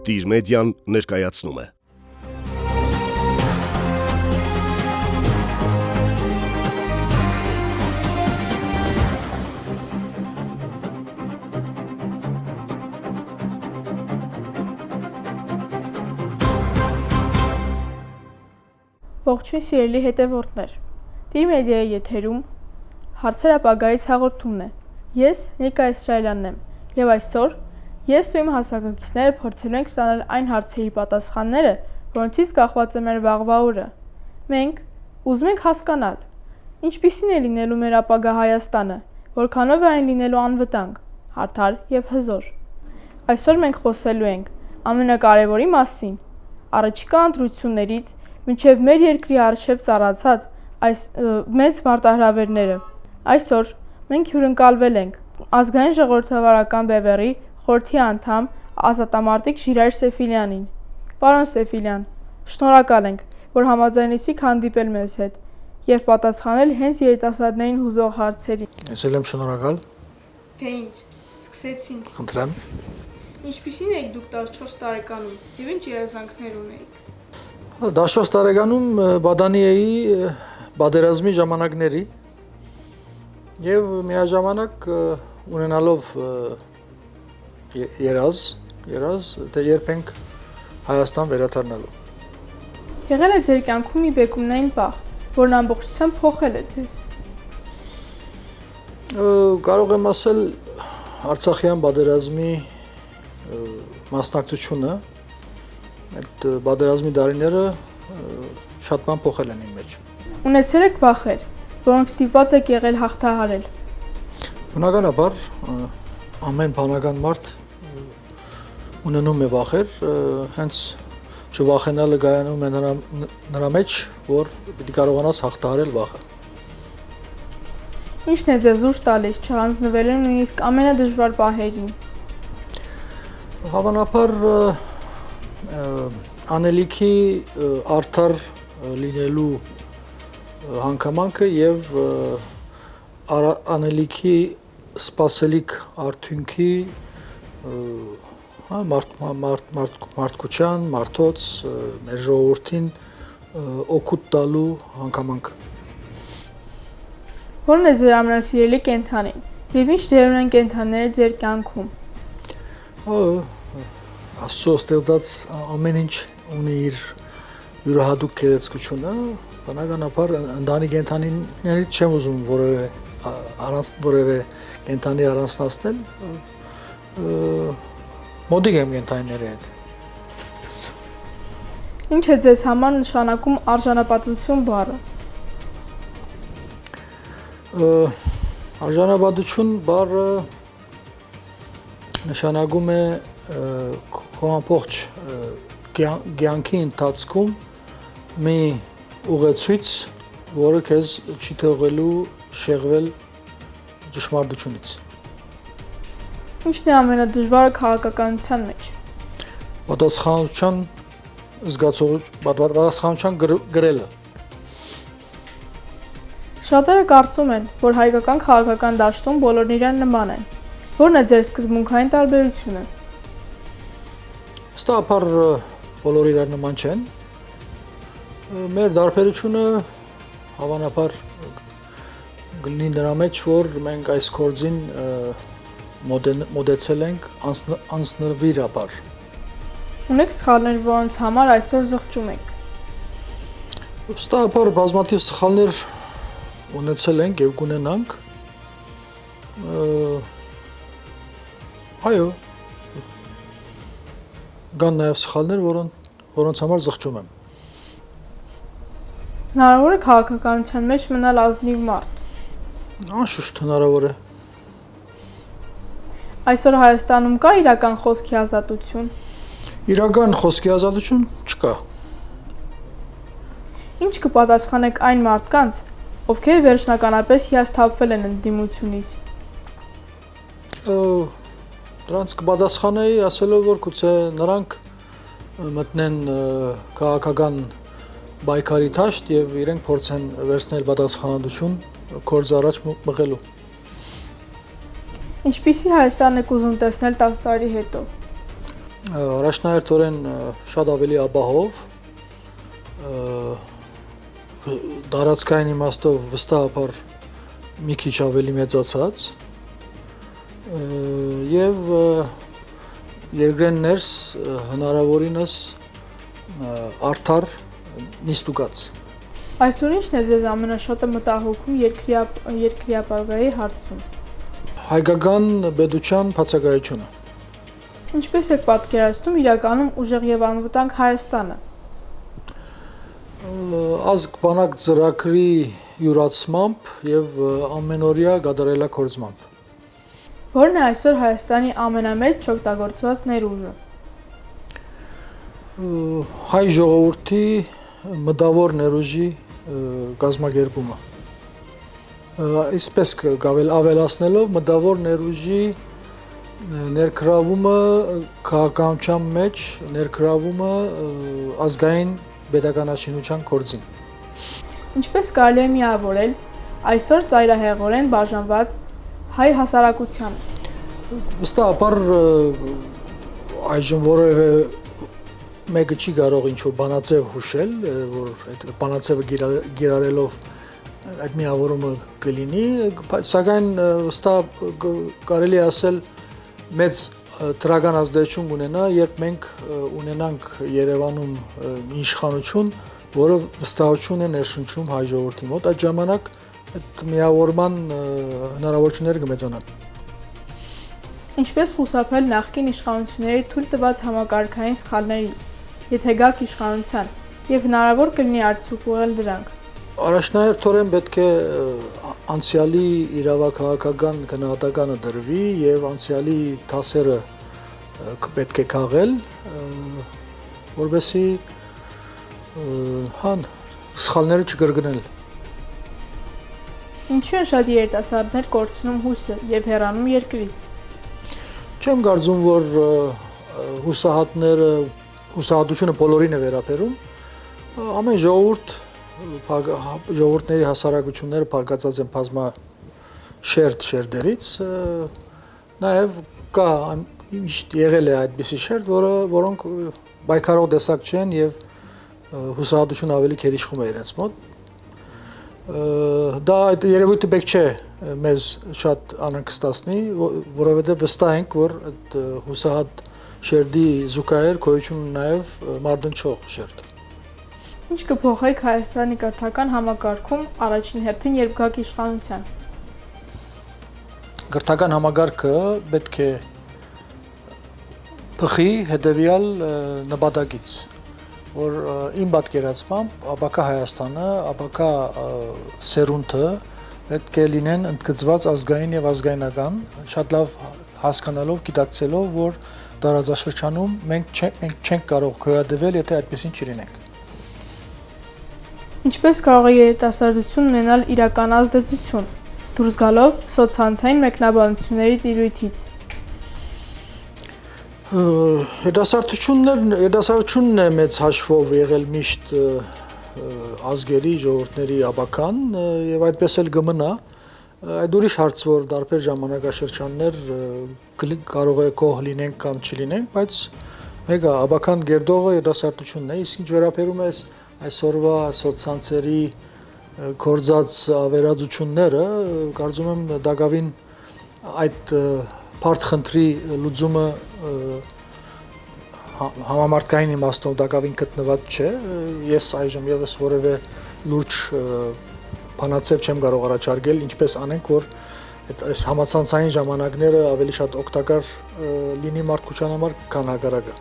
Տիր մեդիան ներկայացնում է։ Ողջույն սիրելի հետևորդներ, Տիր մեդիայի եթերում հարցեր ապագայից հաղորդումն է։ Ես Նիկա Իսրայելյանն եմ եւ այսօր ես ու իմ հասակակիցները փորձելու ենք ստանալ այն հարցերի պատասխանները, որոնցից կախված է մեր վաղվա օրը։ Մենք ուզում ենք հասկանալ, ինչպիսին է լինելու մեր ապագա Հայաստանը, որքանով է այն լինելու անվտանգ, արդար եւ հզոր։ Այսօր մենք խոսելու ենք ամենակարևորի մասին՝ առաջիկա ընտրություններից մինչև մեր երկրի առջև ծառացած այս մեծ մարտահրավերները։ Այսօր մենք հյուրընկալվել ենք ազգային ժողովրդավարական բևեռի խորհրդի անդամ ազատամարտիկ Ժիրայր Սեֆիլյանին։ Պարոն Սեֆիլյան, շնորհակալ ենք, որ համաձայնեցիք հանդիպել մեզ հետ եւ պատասխանել հենց երիտասարդներին հուզող հարցերին։ Ես էլ եմ շնորհակալ։ Թե ինչ, սկսեցինք։ Խնդրեմ։ Ինչպիսին եք դուք 14 տարեկանում եւ ինչ երազանքներ ունեիք։ 14 տարեկանում բադանի էի բادرազմի ժամանակների եւ միաժամանակ ունենալով երազ դե երբ ենք Հայաստան վերադառնալու։ Եղել է ձեր կյանքում մի բեկումնային պահ, որն ամբողջությամբ փոխել է ձեզ։ Կարող եմ ասել Արցախյան բادرազմի մասնակցությունը այդ բادرազմի դարիները շատ բան փոխել են իմ մեջ։ Ունեցել եք վախեր, որոնք ստիպված եք եղել հաղթահարել։ Բնականաբար ամեն բանական մարդ ունենում է վախեր, հենց չվախենալը գայանում է նրա մեջ, որ պիտի կարողանաս հաղթահարել վախը։ Ինչն է ձեզ ուժ տալիս չհանձնվելու նույնիսկ ամենադժվար պահերին։ Հավանաբար անելիքի արդար լինելու հանգամանքը եւ անելիքի սպասելիք արդյունքի մարդկության, մարդոց, մեր ժողովրդին օգուտ տալու հանգամանքը։ Ո՞րն է ձեր ամենասիրելի կենդանին եւ ինչ դեր ունեն կենդանները ձեր կյանքում։ Աստծո ստեղծած ամեն ինչ ունի իր յուրահատուկ գեղեցկությունը, բնականաբար ընտանի կենդանիներից չեմ ուզում որևէ կենդանի առանձնացնել, մոդիկ եմ կենդանիների հետ։ Ինչ է ձեզ համար նշանակում արժանապատվություն բառը։ Արժանապատվություն բառը նշանակում է քո ամբողջ կյանքի ընթացքում մի ուղեցույց, որը քեզ չի թողելու շեղվել ճշմարտությունից։ Ինչն է ամենադժվարը քաղաքականության մեջ։ Պատասխանատվության պատասխանատվության գրելը։ Շատերը կարծում են, որ հայկական քաղաքական դաշտում բոլորն իրար նման են։ Ո՞րն է ձեր սկզբունքային տարբերությունը։ Ստապար բոլորը իրար նման չեն։ Մեր դարբերությունը հավանաբար գլինի նրա մեջ, որ մենք այս գործին մոտեցել ենք անձնվիրաբար։ Ունեք սխալներ, որոնց համար այսօր զղջում եք։ Ստապար բազմաթիվ սխալներ ունեցել ենք եւ կունենանք։ Այո, կան նաեւ սխալներ, որոնց համար զղջում եմ։ Հնարավոր է քաղաքականության մեջ մնալ ազնիվ մարդ։ Անշուշտ հնարավոր է։ Այսօր Հայաստանում կա իրական խոսքի ազատություն։ Իրական խոսքի ազատություն չկա։ Ինչ կպատասխանեք այն մարդկանց, ովքեր վերջնականապես հիասթափվել են ընդդիմությունից։ Դրանց կպատասխանեի ասելով, որ գուցե նրանք մտնեն քաղաքական բայկարի դաշտ եւ իրենք փորձեն վերցնել պատասխանատվություն գործ առաջ մղելու։ Ինչպիսի Հայաստան եք ուզում տեսնել 10 տարի հետո։ Առաջնահերթորեն շատ ավելի ապահով, դարածքային իմաստով վստահաբար մի քիչ ավելի մեծացած եւ երկրեն ներս հնարավորինս արդար նիստուկած։ Այսօր ինչն է ձեզ ամենաշատը մտահոգում երկրի ապագայի հարցում։ Հայկական պետության բացակայությունը։ Ինչպես եք պատկերացնում իրականում ուժեղ եւ անվտանգ Հայաստանը։ Ազգ բանակ ծրագրի յուրացմամբ եւ ամենօրյա գադարելակորձմամբ։ Որն է այսօր Հայաստանի ամենամեծ չօգտագործված ներուժը։ Հայ ժողովրդի մտավոր ներուժի կազմակերպումը։ Այսպես ավելացնելով մտավոր ներուժի ներգրավումը քաղաքականության մեջ, ներգրավումը ազգային պետականաշինության գործին։ Ինչպես կարելի է միավորել այսօր ծայրահեղորեն բաժանված հայ հասարակությանը։ Վստահաբար այժմ որևէ մեկը չի կարող ինչ-որ բանաձև հուշել, որ այդ բանաձևը գիրառելով այդ միավորումը կլինի, սակայն վստահ կարելի է ասել մեծ դրական ազդեցություն ունենա, երբ մենք ունենանք Երևանում իշխանություն, որը վստահություն է ներշնչում հայ ժողովրդի մոտ, այդ ժամանակ այդ միավորման հնարավորությունները կմեծանան։ Ինչպես խուսափել նախկին իշխանությունների թույլ տված համակարգային սխալներից, եթե գաք իշխանության, եւ հնարավոր կլինի արդյունքել դրանք։ Առաջնահերթորեն պետք է անցյալի իրավաքաղաքական գնահատականը դրվի եւ անցյալի դասերը պետք է քաղել, որովհետեւ սխալները չկրկնել։ Ինչու են շատ երիտասարդներ կորցնում հույսը եւ հեռանում երկրից։ Չեմ կարծում, որ հուսահատությունը բոլորին է վերաբերում։ Ամեն ժողովուրդների հասարակությունները փակացած են բազմա շերտերից, նաև կա միշտ եղել է այդպիսի շերտ, որոնք պայքարող տեսակ չեն եւ հուսահատություն ավելի քերիշխում է իրենց մոտ։ Դա այդ երևույթը պետք չէ մեզ շատ անհանգստացնի, որովհետեւ վստահ ենք, որ այդ հուսահատ շերտի զուգահեռ գոյություն ունի նաև մարտնչող շերտ։ Ինչ կփոխեք Հայաստանի կրթական համակարգում առաջին հերթին երբ գաք իշխանության։ Կրթական համակարգը պետք է փխի հետևյալ նպատակից, որ իմ պատկերացմամբ ապակա Հայաստանը, ապակա սերունդը պետք է լինեն ընդգծված ազգային եւ ազգայնական, շատ լավ հասկանալով, գիտակցելով, որ տարածաշրջանում մենք չենք կարող գոյատևել, եթե այդպեսին չլինենք։ Ինչպես կարող է երիտասարդությունն ունենալ իրական ազդեցություն, դուրս գալով սոցցանցային մեկնաբանությունների տիրույթից։ Երիտասարդությունն է մեծ հաշվով եղել միշտ ազգերի, ժողովուրդների ապական եւ այդպես էլ կմնա։ Այդ ուրիշ հարց, որ տարբեր ժամանակաշրջաններ կարող է կող լինենք կամ չլինենք, բայց մեկը ապական գերդողը երիտասարդությունն է, իսկ ինչ վերաբերում է այսօրվա սոցցանցերի կորձած ավերածությունները, կարծում եմ դակավին այդ բարդ խնդրի լուծումը համամարտկային իմաստով դակավին գտնված չէ։ Ես այժմ եւս որևէ լուրջ բանաձև չեմ կարող առաջարկել, ինչպես անենք, որ այս համացանցային ժամանակները ավելի շատ օգտակար լինի մարդկության համար, քան հակառակը։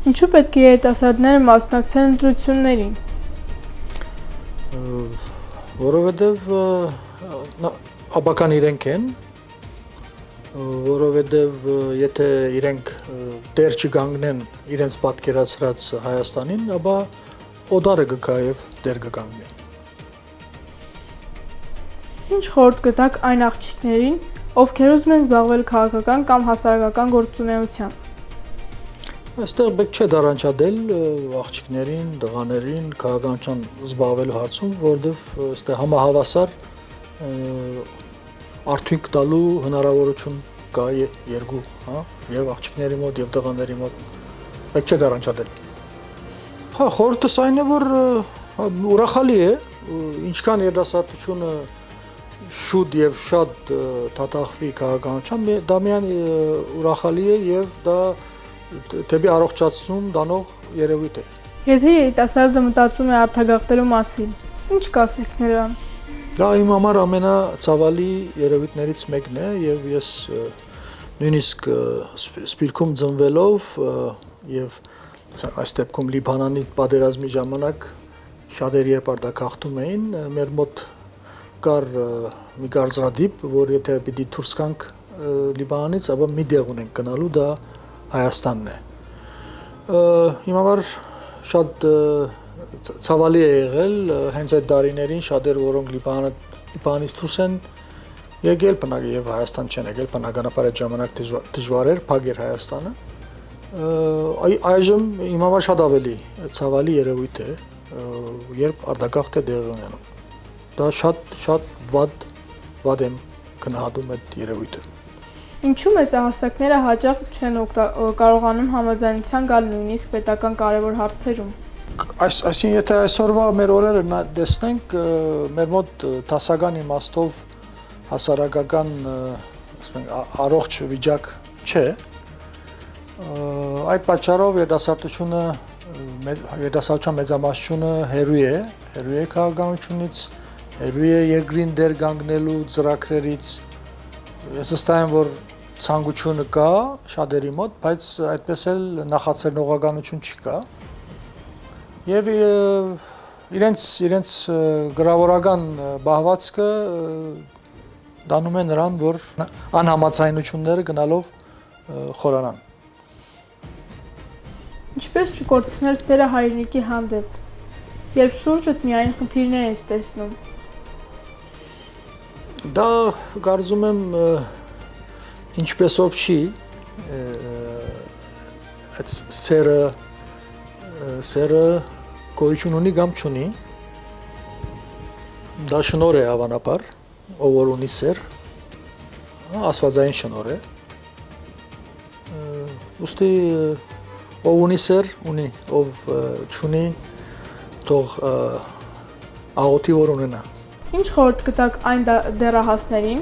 Ինչու պետք է երիտասարդները մասնակցեն ընտրություններին։ Որովհետև ապական իրենք են, որովհետև եթե իրենք դեր չգանգնեն իրենց պատկերացրած Հայաստանին, ապա օդարը կգա եւ դեր կգանգնի։ Ինչ խորհուրդ կտաք այն աղջիկներին, ովքեր ուզում են զբաղվել քաղաքական կամ հասարակական գործունեությամբ։ Այստեղ պետք չէ դարանչադել աղջիկներին, տղաներին քաղաքականության զբաղվելու հարցում, որովհետև այստեղ համահավասար արդյունք տալու հնարավորություն կա երկու, հա, եւ աղջիկների մոտ եւ տղաների մոտ պետք չէ դառնչադել։ Հա, խորհուրդս այն է, որ ուրախալի է, ինչքան երիտասարդությունը շուտ եւ շատ դատախվի քաղաքականության, դա միայն ուրախալի է եւ դա դեպի առողջացում դանող երևույթ է։ Եթե երիտասարդը մտածում է արտագաղթելու մասին, ինչ կասեք նրան։ Դա իմ համար ամենացավալի երևույթներից մեկն է եւ ես նույնիսկ Սպիրկում ծնվելով եւ այս դեպքում Լիբանանի պատերազմի ժամանակ շատեր երբ արտագաղթում էին, մեր մոտ կար մի կարծրատիպ, որ եթե պիտի դուրս գանք Լիբանանից, ապա մի տեղ ունենք գնալու, դա Հայաստանն է։ Իմ համար շատ ցավալի է եղել հենց այդ դարիներին շատեր, որոնք Լիբանանից դուրս են եկել, բնակ եւ Հայաստան չեն եկել, բնականաբար այդ ժամանակ դժվար էր փակել Հայաստանը։ Այժմ իմ համար շատ ավելի ցավալի երևույթ է, երբ արտագաղթ է տեղի ունենում։ Դա շատ վատ եմ գնահատում այդ երևույթը։ Ինչու մեծահասակները հաճախ չեն կարողանում համաձայնության գալ նույնիսկ պետական կարևոր հարցերում։ Այսինքն եթե այսօրվա մեր օրերը տեսնենք, մեր մոտ դասական իմաստով հասարակական, ասենք, առողջ վիճակ չէ։ Այդ պատճառով երիտասարդության մեծամասնությունը հեռու է քաղաքականությունից, հեռու է երկրին դեր կանգնելու ծրագրերից։ Ես վստահ եմ, որ ցանկությունը կա շատերի մոտ, բայց այդպես էլ նախաձեռնողականություն չկա։ Եվ իրենց գրավորական բահվածքը դանում է նրան, որ անհամաձայնությունները գնալով խորանան։ Ինչպես չկորցնել սերը հայրենիքի հանդեպ, երբ շուրջդ միայն խնդիրներ ես տեսնում։ Դա կարծում եմ ինչպեսով չի, այդ սերը գոյություն ունի կամ չունի, դա շնոր է հավանաբար, ով որ ունի սեր, աստվածային շնոր է, ուստի ով ունի սեր, ունի, ով չունի, թող աղոթի որ ունենա։ Ինչ խորհուրդ կտաք այն դեռահասներին,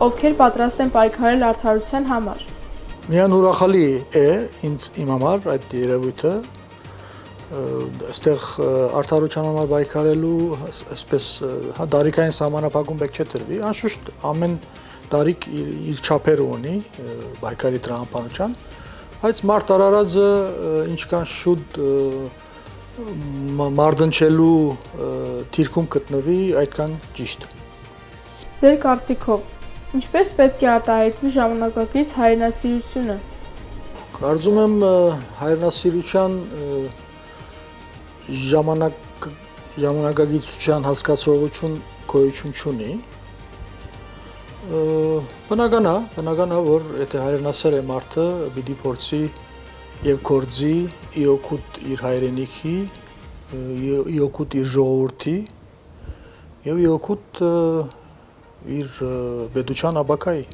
ովքեր պատրաստ են պայքարել արդարության համար։ Միան ուրախալի է իմ համար այդ երևույթը, այստեղ արդարության համար պայքարելու, այսպես դարիքային սահմանափակում պետք չէ տրվի, անշուշտ ամեն դարիք իր չափերը ունի պայքարի տրամաբանության, բայց մարդ արարածը ինչքան շուտ մարդնչելու թիրքում գտնվի, այդքան ճիշտ։ Ձեր կարծիքով, ինչպես պետք է արտահայտվի ժամանակակից հայրենասիրությունը։ Կարծում եմ հայրենասիրության ժամանակակիցության հասկացողություն գոյություն չունի։ Բնական է, որ եթե հայրենասեր է մարդը, պիտի փորձի եւ գործի իօգուտ իր հայրենիքի, իօգուտ իր ժողովրդի եւ իօգուտ իր պետության ապակայի։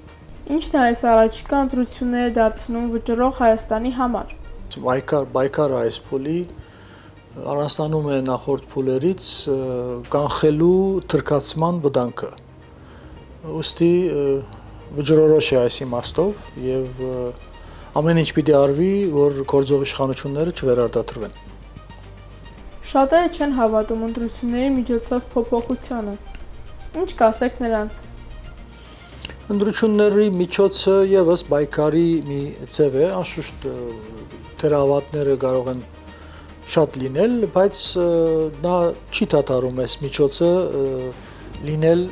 Ինչն է այս առաջիկա ընտրությունները դարձնում վճռող Հայաստանի համար։ Բայկարը այս փուլի առանձնանում է նախորդ փուլերից կանխելու թրքացման վտանգը։ Ուստի վճռորոշ է այս իմաստով եւ ամեն ինչ պիտի արվի, որ գործող իշխանությունները չվերարտադրվեն։ Շատերը չեն հավատում ընտրությունների միջոցով փոփոխությանը։ Ինչ կասեք նրանց։ Ընտրությունների միջոցը եւս բայկարի մի ձև է, անշուշտ թերավատները կարող են շատ լինել, բայց նա չի դադարում այս միջոցը լինել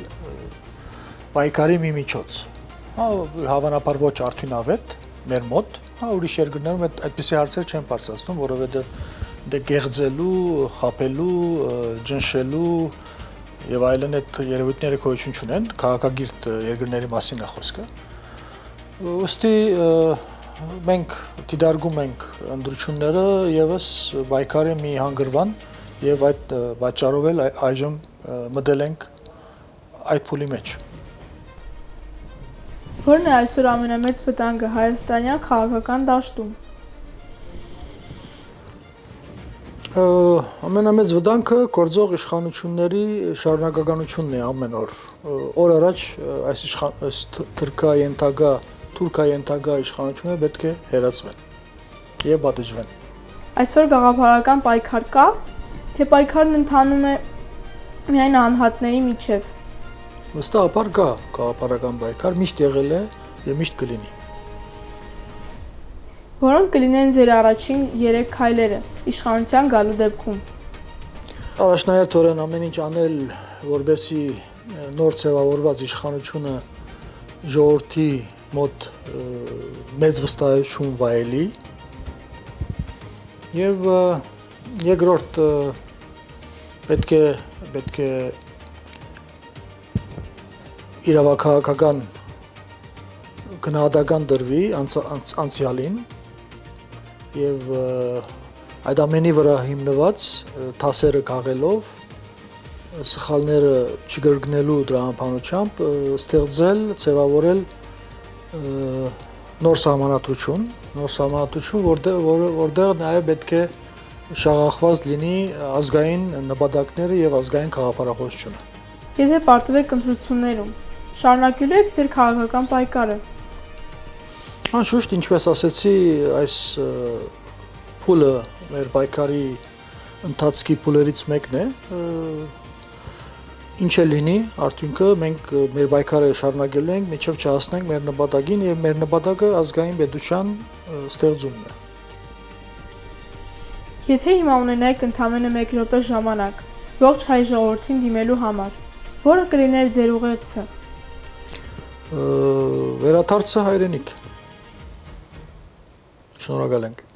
բայկարի մի միջոց։ Հավանաբար ոչ արդյունավետ մեր մոտ, ուրիշ երկրներում այդպիսի հարցեր չեն բարձրացնում, որովհետև դե գեղձելու, խաբելու, ջնշելու եւ այլն այդ երևույթները գոյություն չունեն, քաղաքագիրտ երկրների մասին է խոսքը։ Ոստի մենք դիտարկում ենք ընտրությունները եւս բայկարի մի հանգրվան եւ այդ պատճառով էլ այժմ մտել ենք այդ փուլի մեջ։ Որն է այսօր ամենամեծ վտանգը հայաստանյան քաղաքական դաշտում։ Ամենամեծ վտանգը գործող իշխանությունների շարունակականությունն է ամեն օր։ Օր առաջ այս թուրքայենթագա իշխանությունները պետք է հեռացվեն եւ պատժվեն։ Այսօր գաղափարական պայքար կա, թե պայքարն ընթանում է միայն անհատների միջև։ Վստահաբար կա գաղափարական պայքար, միշտ եղել է եւ միշտ կլինի։ Որոնք կլինեն ձեր առաջին 3 քայլերը իշխանության գալու դեպքում։ Առաջնահերթորեն ամեն ինչ անել, որբեսի նոր ձևավորված իշխանությունը ժողովրդի մոտ մեծ վստահություն վայելի եւ երկրորդ պետք է իրավաքաղաքական գնահատական դրվի անցյալին եւ այդ ամենի վրա հիմնված թասերը քաղելով սխալները չգրգնելու դրամապանությամբ ստեղծել, ձևավորել նոր սահմանադրություն, որտեղ նաեւ պետք է շաղախված լինի ազգային նպատակները եւ ազգային քաղաքապարախոսությունը։ Եթե պարտվեք ընտրություններում, շարունակելու եք ձեր քաղաքական պայքարը։ Անշուշտ, ինչպես ասեցի, այս փուլը մեր պայքարի ընթացքի փուլերից մեկն է, ինչ է լինի, արդյունքը մենք մեր պայքարը շարունակելու ենք, մինչև չհասնենք մեր նպատակին եւ մեր նպատակը ազգային պետության ստեղծումն է։ Եթե հիմա ունենայիք ընդամենը 1 րոպե ժամանակ ողջ հայ ժողովրդին դիմելու համար, որը կլիներ ձեր ուղերձը։ Վերադարձը հայրենիք։ Շնորհակալ ենք։